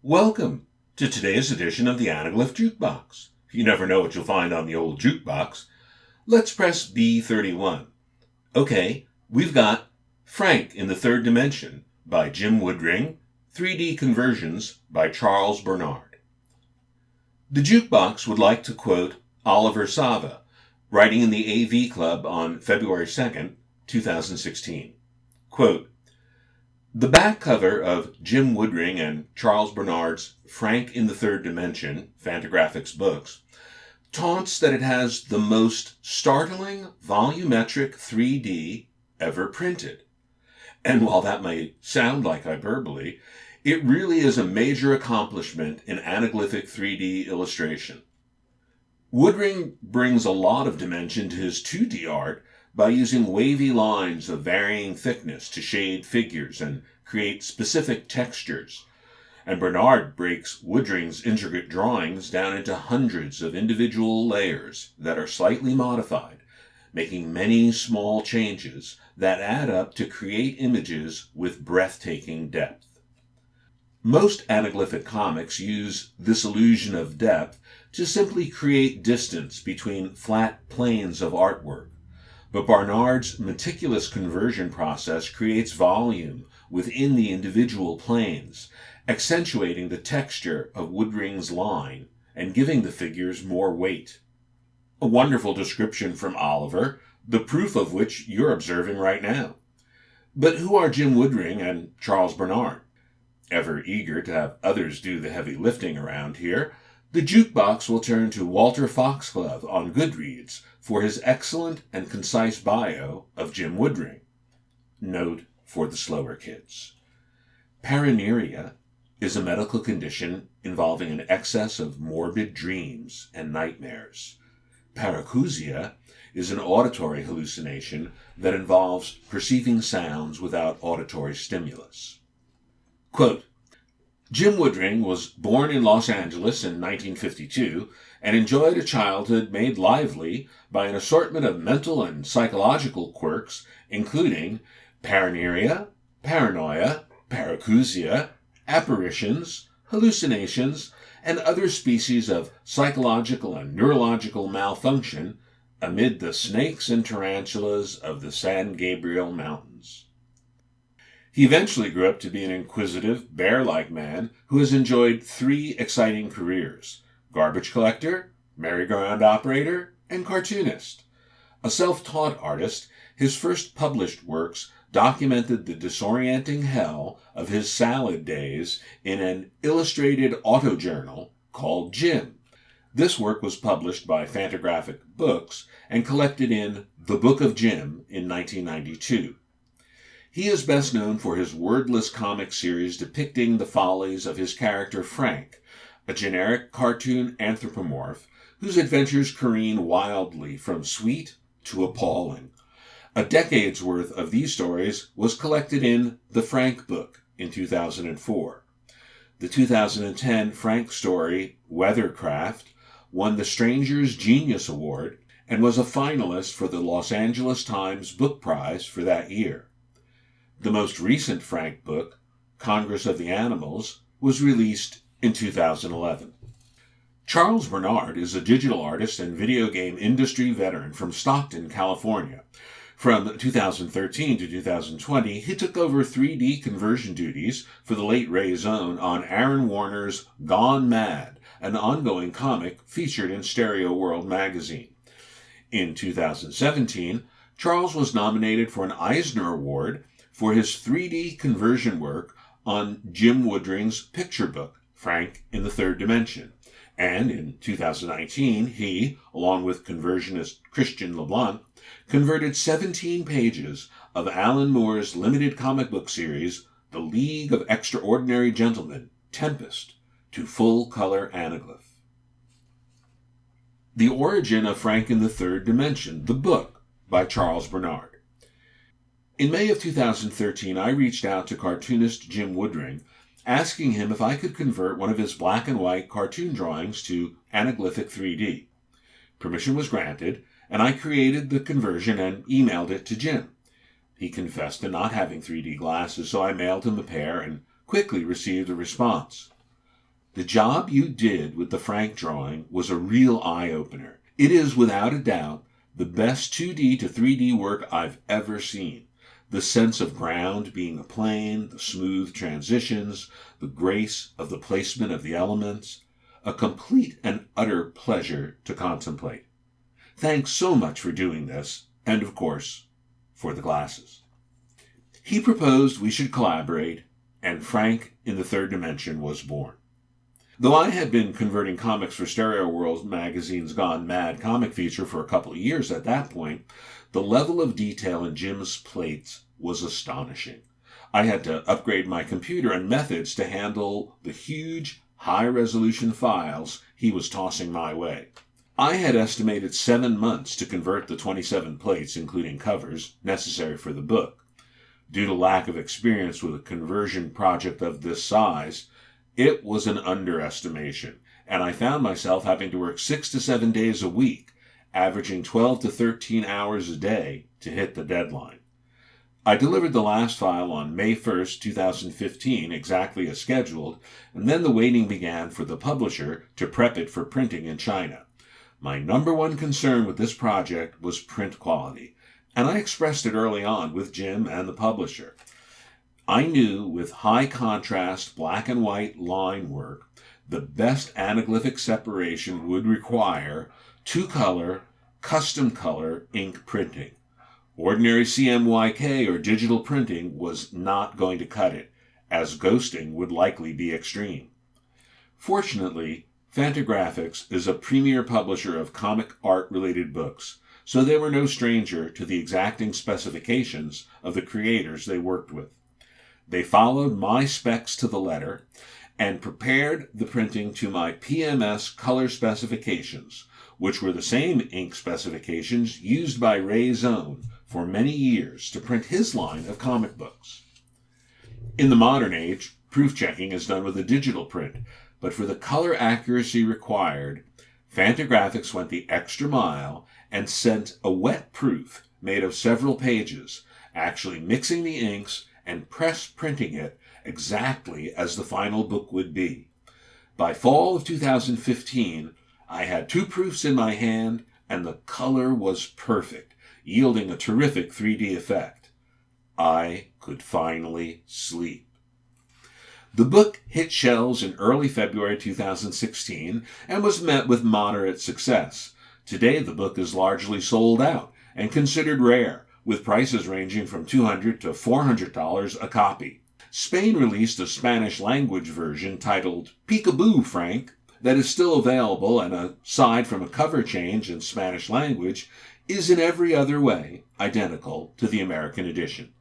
Welcome to today's edition of the Anaglyphic Jukebox. You never know what you'll find on the old jukebox. Let's press B31. Okay, we've got Frank in the Third Dimension by Jim Woodring, 3D Conversions by Charles Barnard. The jukebox would like to quote Oliver Sava, writing in the AV Club on February 2nd, 2016. Quote, "The back cover of Jim Woodring and Charles Barnard's Frank in the Third Dimension, Fantagraphics Books, taunts that it has the most startling volumetric 3D ever printed. And while that may sound like hyperbole, it really is a major accomplishment in anaglyphic 3D illustration. Woodring brings a lot of dimension to his 2D art by using wavy lines of varying thickness to shade figures and create specific textures, and Barnard breaks Woodring's intricate drawings down into hundreds of individual layers that are slightly modified, making many small changes that add up to create images with breathtaking depth. Most anaglyphic comics use this illusion of depth to simply create distance between flat planes of artwork, but Barnard's meticulous conversion process creates volume within the individual planes, accentuating the texture of Woodring's line and giving the figures more weight. A wonderful description from Oliver, the proof of which you're observing right now. But who are Jim Woodring and Charles Barnard? Ever eager to have others do the heavy lifting around here, the jukebox will turn to Walter Foxglove on Goodreads for his excellent and concise bio of Jim Woodring. Note for the slower kids. Paranoia is a medical condition involving an excess of morbid dreams and nightmares. Paracousia is an auditory hallucination that involves perceiving sounds without auditory stimulus. Quote, Jim Woodring was born in Los Angeles in 1952 and enjoyed a childhood made lively by an assortment of mental and psychological quirks, including paranoia, paracousia, apparitions, hallucinations, and other species of psychological and neurological malfunction amid the snakes and tarantulas of the San Gabriel Mountains. He eventually grew up to be an inquisitive, bear-like man who has enjoyed 3 exciting careers: garbage collector, merry-go-round operator, and cartoonist. A self-taught artist, his first published works documented the disorienting hell of his salad days in an illustrated autojournal called Jim. This work was published by Fantagraphics Books and collected in The Book of Jim in 1992. He is best known for his wordless comic series depicting the follies of his character Frank, a generic cartoon anthropomorph whose adventures careen wildly from sweet to appalling. A decade's worth of these stories was collected in The Frank Book in 2004. The 2010 Frank story, Weathercraft, won the Stranger's Genius Award and was a finalist for the Los Angeles Times Book Prize for that year. The most recent Frank book, Congress of the Animals, was released in 2011. Charles Barnard is a digital artist and video game industry veteran from Stockton, California. From 2013 to 2020, he took over 3D conversion duties for the late Ray Zone on Aaron Warner's Gone Mad, an ongoing comic featured in Stereo World magazine. In 2017, Charles was nominated for an Eisner Award for his 3D conversion work on Jim Woodring's picture book, Frank in the Third Dimension. And in 2019, he, along with conversionist Christian LeBlanc, converted 17 pages of Alan Moore's limited comic book series, The League of Extraordinary Gentlemen, Tempest, to full-color anaglyph. The Origin of Frank in the Third Dimension, the book, by Charles Barnard. In May of 2013, I reached out to cartoonist Jim Woodring, asking him if I could convert one of his black and white cartoon drawings to anaglyphic 3D. Permission was granted, and I created the conversion and emailed it to Jim. He confessed to not having 3D glasses, so I mailed him a pair and quickly received a response. The job you did with the Frank drawing was a real eye-opener. It is, without a doubt, the best 2D to 3D work I've ever seen. The sense of ground being a plane, the smooth transitions, the grace of the placement of the elements, a complete and utter pleasure to contemplate. Thanks so much for doing this, and of course, for the glasses. He proposed we should collaborate, and Frank in the Third Dimension was born. Though I had been converting comics for Stereo World magazine's Gone Mad comic feature for a couple of years at that point, the level of detail in Jim's plates was astonishing. I had to upgrade my computer and methods to handle the huge, high-resolution files he was tossing my way. I had estimated 7 months to convert the 27 plates, including covers, necessary for the book. Due to lack of experience with a conversion project of this size, it was an underestimation, and I found myself having to work 6 to 7 days a week, averaging 12 to 13 hours a day to hit the deadline. I delivered the last file on May 1st, 2015, exactly as scheduled, and then the waiting began for the publisher to prep it for printing in China. My number one concern with this project was print quality, and I expressed it early on with Jim and the publisher. I knew with high contrast black and white line work, the best anaglyphic separation would require 2-color, custom color ink printing. Ordinary CMYK or digital printing was not going to cut it, as ghosting would likely be extreme. Fortunately, Fantagraphics is a premier publisher of comic art-related books, so they were no stranger to the exacting specifications of the creators they worked with. They followed my specs to the letter and prepared the printing to my PMS color specifications, which were the same ink specifications used by Ray Zone for many years to print his line of comic books. In the modern age, proof checking is done with a digital print, but for the color accuracy required, Fantagraphics went the extra mile and sent a wet proof made of several pages, actually mixing the inks and press printing it exactly as the final book would be. By fall of 2015, I had 2 proofs in my hand, and the color was perfect, yielding a terrific 3D effect. I could finally sleep. The book hit shelves in early February 2016 and was met with moderate success. Today, the book is largely sold out and considered rare, with prices ranging from $200 to $400 a copy. Spain released a Spanish-language version titled Peekaboo, Frank, that is still available, and aside from a cover change in Spanish language, is in every other way identical to the American edition.